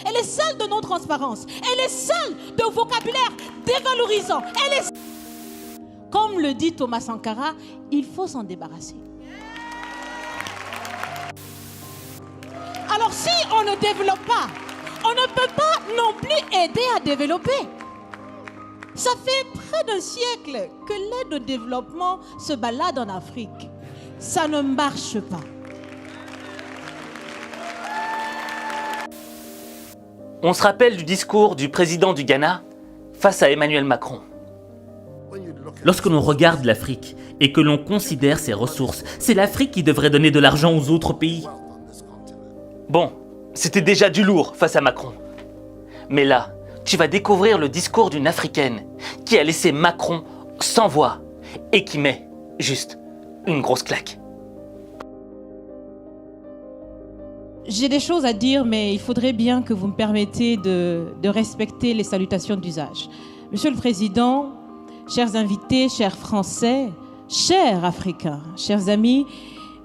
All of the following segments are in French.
Elle est celle de non-transparence. Elle est celle de vocabulaire dévalorisant. Elle est... Comme le dit Thomas Sankara, il faut s'en débarrasser. Alors si on ne développe pas, on ne peut pas non plus aider à développer. Ça fait près d'un siècle que l'aide au développement se balade en Afrique. Ça ne marche pas. On se rappelle du discours du président du Ghana face à Emmanuel Macron. Lorsque l'on regarde l'Afrique et que l'on considère ses ressources, c'est l'Afrique qui devrait donner de l'argent aux autres pays. Bon, c'était déjà du lourd face à Macron. Mais là, tu vas découvrir le discours d'une Africaine qui a laissé Macron sans voix et qui met juste une grosse claque. J'ai des choses à dire, mais il faudrait bien que vous me permettiez de respecter les salutations d'usage. Monsieur le Président, chers invités, chers Français, chers Africains, chers amis,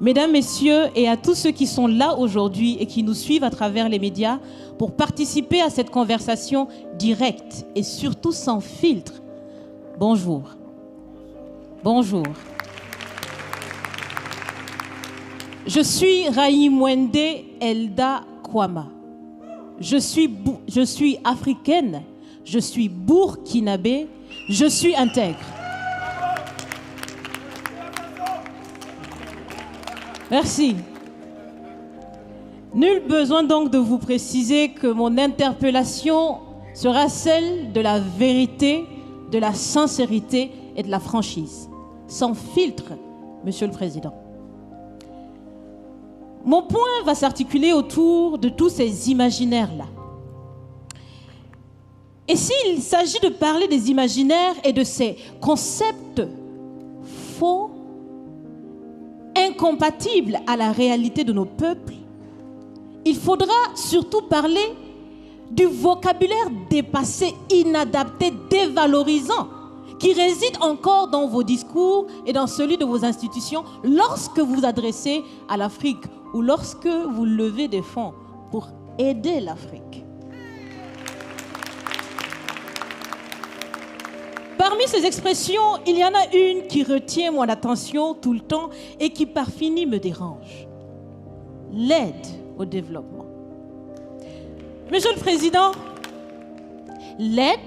Mesdames, Messieurs, et à tous ceux qui sont là aujourd'hui et qui nous suivent à travers les médias pour participer à cette conversation directe et surtout sans filtre. Bonjour. Bonjour. Je suis Raïmwende Elda Kwama. Je suis africaine, je suis burkinabé, je suis intègre. Merci. Nul besoin donc de vous préciser que mon interpellation sera celle de la vérité, de la sincérité et de la franchise. Sans filtre, Monsieur le Président. Mon point va s'articuler autour de tous ces imaginaires-là. Et s'il s'agit de parler des imaginaires et de ces concepts faux, incompatibles à la réalité de nos peuples, il faudra surtout parler du vocabulaire dépassé, inadapté, dévalorisant, qui réside encore dans vos discours et dans celui de vos institutions lorsque vous vous adressez à l'Afrique ou lorsque vous levez des fonds pour aider l'Afrique. Parmi ces expressions, il y en a une qui retient mon attention tout le temps et qui par fini me dérange. L'aide au développement. Monsieur le Président, l'aide,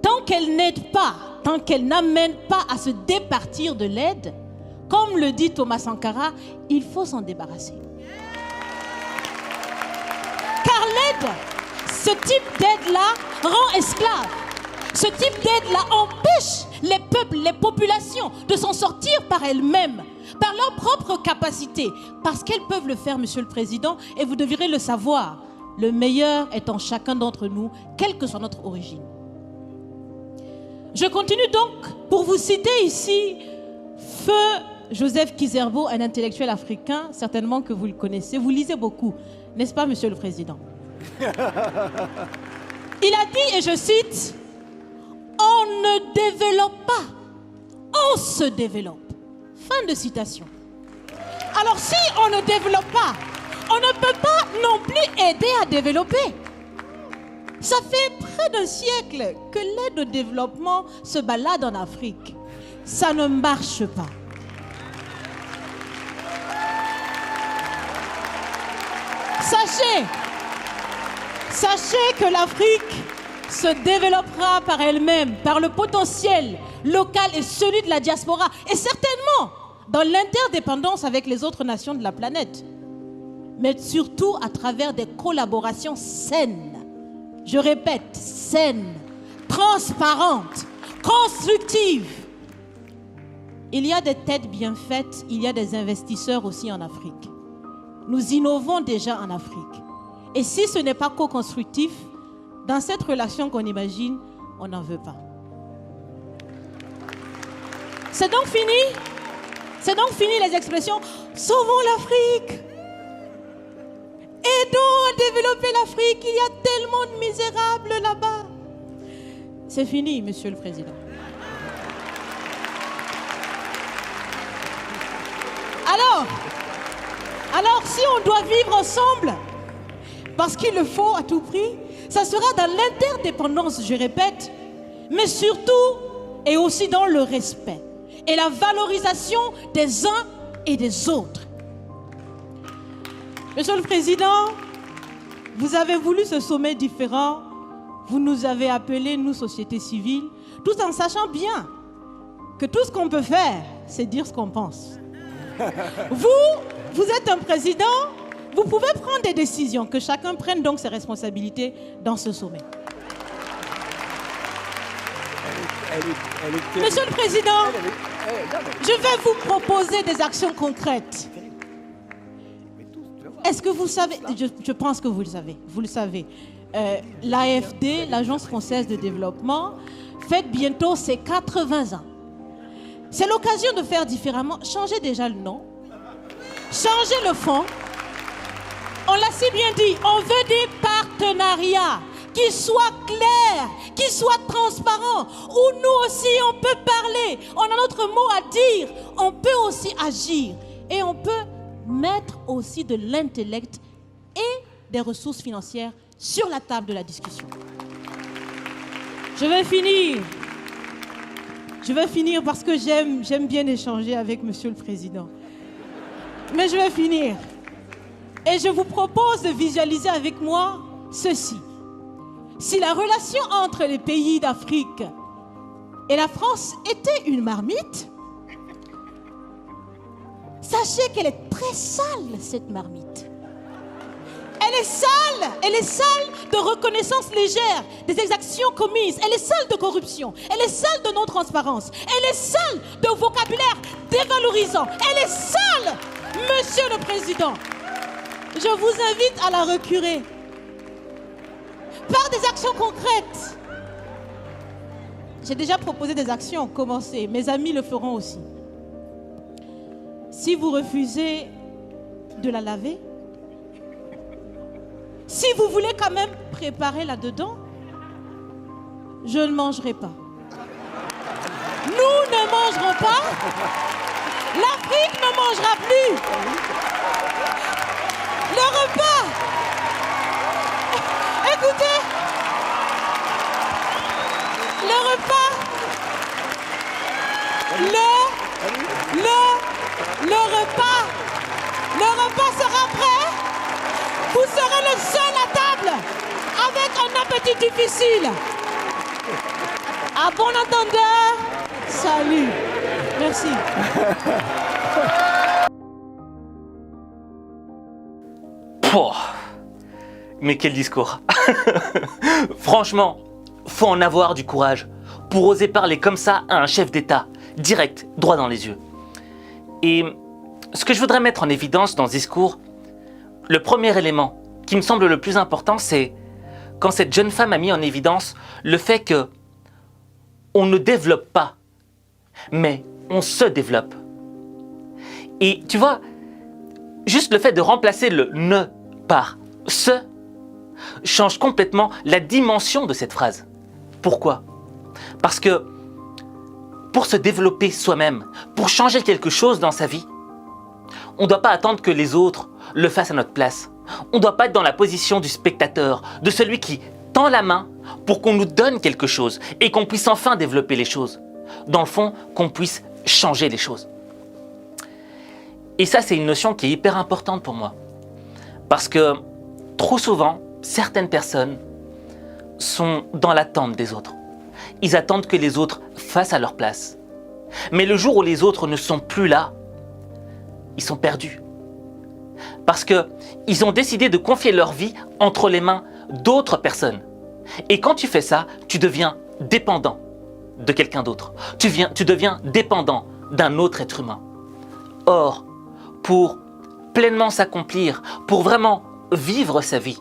tant qu'elle n'aide pas, tant qu'elle n'amène pas à se départir de l'aide, comme le dit Thomas Sankara, il faut s'en débarrasser. Car l'aide, ce type d'aide-là rend esclave. Ce type d'aide-là empêche les peuples, les populations de s'en sortir par elles-mêmes, par leur propre capacité, parce qu'elles peuvent le faire, Monsieur le Président, et vous devrez le savoir, le meilleur est en chacun d'entre nous, quelle que soit notre origine. Je continue donc pour vous citer ici Feu Joseph Kizerbo, un intellectuel africain, certainement que vous le connaissez, vous lisez beaucoup, n'est-ce pas, Monsieur le Président? Il a dit, et je cite, « On ne développe pas, on se développe. » Fin de citation. Alors si on ne développe pas, on ne peut pas non plus aider à développer. Ça fait près d'un siècle que l'aide au développement se balade en Afrique. Ça ne marche pas. Sachez que l'Afrique se développera par elle-même, par le potentiel local et celui de la diaspora, et certainement dans l'interdépendance avec les autres nations de la planète, mais surtout à travers des collaborations saines. Je répète, saines, transparentes, constructives. Il y a des têtes bien faites, il y a des investisseurs aussi en Afrique. Nous innovons déjà en Afrique. Et si ce n'est pas co-constructif, dans cette relation qu'on imagine, on n'en veut pas. C'est donc fini. C'est donc fini les expressions « Sauvons l'Afrique ». Aidons à développer l'Afrique, il y a tellement de misérables là-bas. C'est fini, Monsieur le Président. Alors, si on doit vivre ensemble, parce qu'il le faut à tout prix. Ça sera dans l'interdépendance, je répète, mais surtout et aussi dans le respect et la valorisation des uns et des autres. Monsieur le Président, vous avez voulu ce sommet différent. Vous nous avez appelés, nous, société civile, tout en sachant bien que tout ce qu'on peut faire, c'est dire ce qu'on pense. Vous êtes un président, vous pouvez prendre des décisions, que chacun prenne donc ses responsabilités dans ce sommet. Monsieur le Président, je vais vous proposer des actions concrètes. Est-ce que vous savez, je pense que vous le savez, l'AFD, l'Agence française de développement, fête bientôt ses 80 ans. C'est l'occasion de faire différemment. Changez déjà le nom, changez le fond. On l'a si bien dit, on veut des partenariats qui soient clairs, qui soient transparents, où nous aussi on peut parler, on a notre mot à dire, on peut aussi agir et on peut mettre aussi de l'intellect et des ressources financières sur la table de la discussion. Je vais finir parce que j'aime bien échanger avec Monsieur le Président. Mais je vais finir. Et je vous propose de visualiser avec moi ceci. Si la relation entre les pays d'Afrique et la France était une marmite, sachez qu'elle est très sale, cette marmite. Elle est sale de reconnaissance légère des exactions commises. Elle est sale de corruption. Elle est sale de non-transparence. Elle est sale de vocabulaire dévalorisant. Elle est sale, Monsieur le Président. Je vous invite à la recurer par des actions concrètes. J'ai déjà proposé des actions, commencez. Mes amis le feront aussi. Si vous refusez de la laver, si vous voulez quand même préparer là-dedans, je ne mangerai pas. Nous ne mangerons pas. L'Afrique ne mangera plus. Le repas. Écoutez. Le repas. Le repas sera prêt. Vous serez le seul à table avec un appétit difficile. À bon entendeur, salut. Merci. Pouah. Mais quel discours. Franchement, faut en avoir du courage pour oser parler comme ça à un chef d'État, direct, droit dans les yeux. Et ce que je voudrais mettre en évidence dans ce discours, le premier élément qui me semble le plus important, c'est quand cette jeune femme a mis en évidence le fait que on ne développe pas, mais on se développe. Et tu vois, juste le fait de remplacer le ne par se change complètement la dimension de cette phrase. Pourquoi ? Parce que pour se développer soi-même, pour changer quelque chose dans sa vie, on ne doit pas attendre que les autres le fassent à notre place. On ne doit pas être dans la position du spectateur, de celui qui tend la main pour qu'on nous donne quelque chose et qu'on puisse enfin développer les choses. Dans le fond, qu'on puisse changer les choses. Et ça, c'est une notion qui est hyper importante pour moi. Parce que trop souvent, certaines personnes sont dans l'attente des autres. Ils attendent que les autres fassent à leur place. Mais le jour où les autres ne sont plus là, ils sont perdus. Parce qu'ils ont décidé de confier leur vie entre les mains d'autres personnes. Et quand tu fais ça, tu deviens dépendant de quelqu'un d'autre. Tu deviens dépendant d'un autre être humain. Or, pour pleinement s'accomplir, pour vraiment vivre sa vie,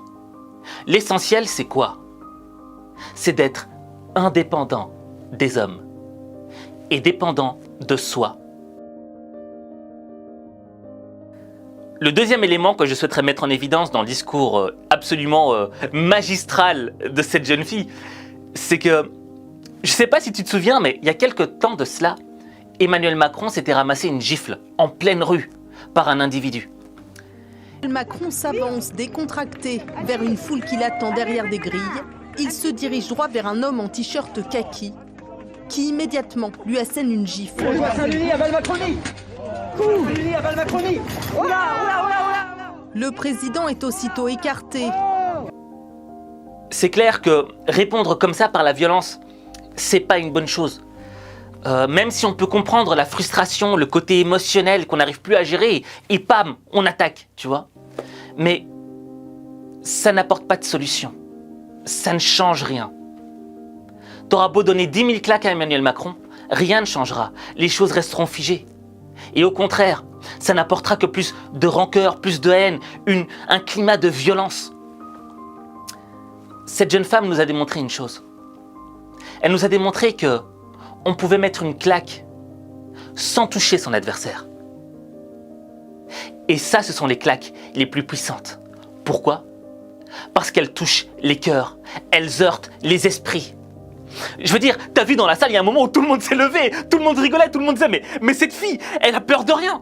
l'essentiel, c'est quoi ? C'est d'être indépendant des hommes et dépendant de soi. Le deuxième élément que je souhaiterais mettre en évidence dans le discours absolument magistral de cette jeune fille, c'est que, je ne sais pas si tu te souviens, mais il y a quelque temps de cela, Emmanuel Macron s'était ramassé une gifle en pleine rue par un individu. Macron s'avance décontracté vers une foule qui l'attend derrière des grilles. Il se dirige droit vers un homme en t-shirt kaki qui immédiatement lui assène une gifle. Le président est aussitôt écarté. C'est clair que répondre comme ça par la violence, c'est pas une bonne chose. Même si on peut comprendre la frustration, le côté émotionnel qu'on n'arrive plus à gérer, et pam, on attaque, tu vois. Mais ça n'apporte pas de solution. Ça ne change rien. T'auras beau donner 10 000 claques à Emmanuel Macron, rien ne changera. Les choses resteront figées. Et au contraire, ça n'apportera que plus de rancœur, plus de haine, un climat de violence. Cette jeune femme nous a démontré une chose. Elle nous a démontré que on pouvait mettre une claque sans toucher son adversaire. Et ça, ce sont les claques les plus puissantes. Pourquoi ? Parce qu'elles touchent les cœurs, elles heurtent les esprits. Je veux dire, t'as vu dans la salle, il y a un moment où tout le monde s'est levé, tout le monde rigolait, tout le monde disait mais cette fille, elle a peur de rien.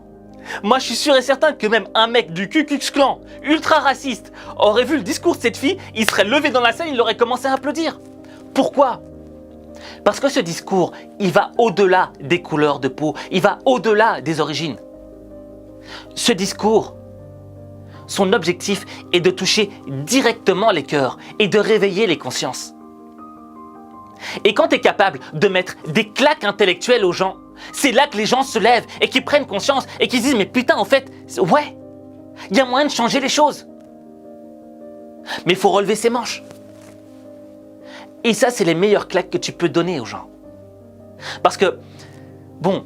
Moi, je suis sûr et certain que même un mec du Ku Klux Klan, ultra raciste, aurait vu le discours de cette fille, il serait levé dans la salle, il aurait commencé à applaudir. Pourquoi ? Parce que ce discours, il va au-delà des couleurs de peau, il va au-delà des origines. Ce discours, son objectif est de toucher directement les cœurs et de réveiller les consciences. Et quand tu es capable de mettre des claques intellectuelles aux gens, c'est là que les gens se lèvent et qu'ils prennent conscience et qu'ils se disent « Mais putain, en fait, ouais, il y a moyen de changer les choses. Mais il faut relever ses manches. » Et ça, c'est les meilleures claques que tu peux donner aux gens. Parce que, bon,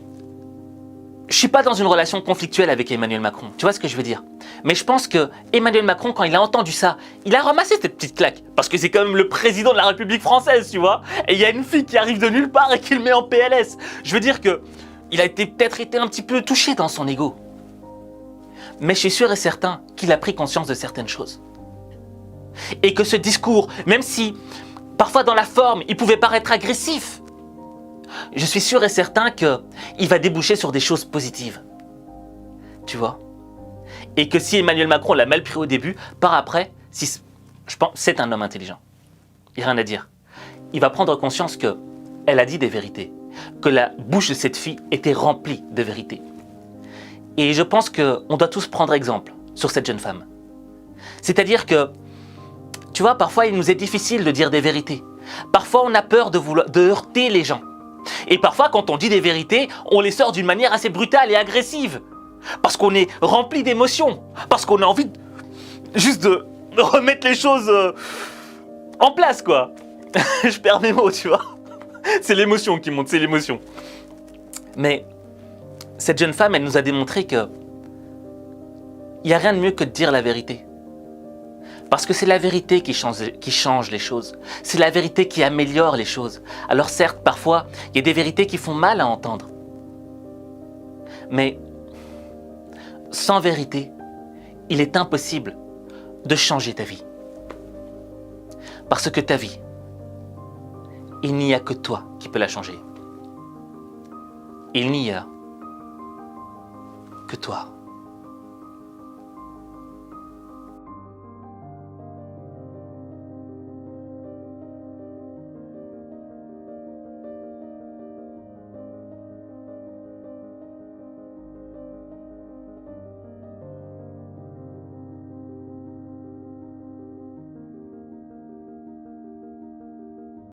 je suis pas dans une relation conflictuelle avec Emmanuel Macron, tu vois ce que je veux dire. Mais je pense que Emmanuel Macron, quand il a entendu ça, il a ramassé cette petite claque. Parce que c'est quand même le président de la République française, tu vois. Et il y a une fille qui arrive de nulle part et qui le met en PLS. Je veux dire que il a peut-être été un petit peu touché dans son ego. Mais je suis sûr et certain qu'il a pris conscience de certaines choses. Et que ce discours, même si parfois dans la forme, il pouvait paraître agressif, je suis sûr et certain qu'il va déboucher sur des choses positives. Tu vois ? Et que si Emmanuel Macron l'a mal pris au début, par après, je pense c'est un homme intelligent. Il n'y a rien à dire. Il va prendre conscience qu'elle a dit des vérités, que la bouche de cette fille était remplie de vérités. Et je pense qu'on doit tous prendre exemple sur cette jeune femme. C'est-à-dire que, tu vois, parfois il nous est difficile de dire des vérités. Parfois on a peur de heurter les gens. Et parfois, quand on dit des vérités, on les sort d'une manière assez brutale et agressive. Parce qu'on est rempli d'émotions. Parce qu'on a envie juste de remettre les choses en place, quoi. Je perds mes mots, tu vois. C'est l'émotion qui monte, c'est l'émotion. Mais cette jeune femme, elle nous a démontré que il n'y a rien de mieux que de dire la vérité. Parce que c'est la vérité qui change les choses. C'est la vérité qui améliore les choses. Alors certes, parfois, il y a des vérités qui font mal à entendre. Mais sans vérité, il est impossible de changer ta vie. Parce que ta vie, il n'y a que toi qui peux la changer. Il n'y a que toi.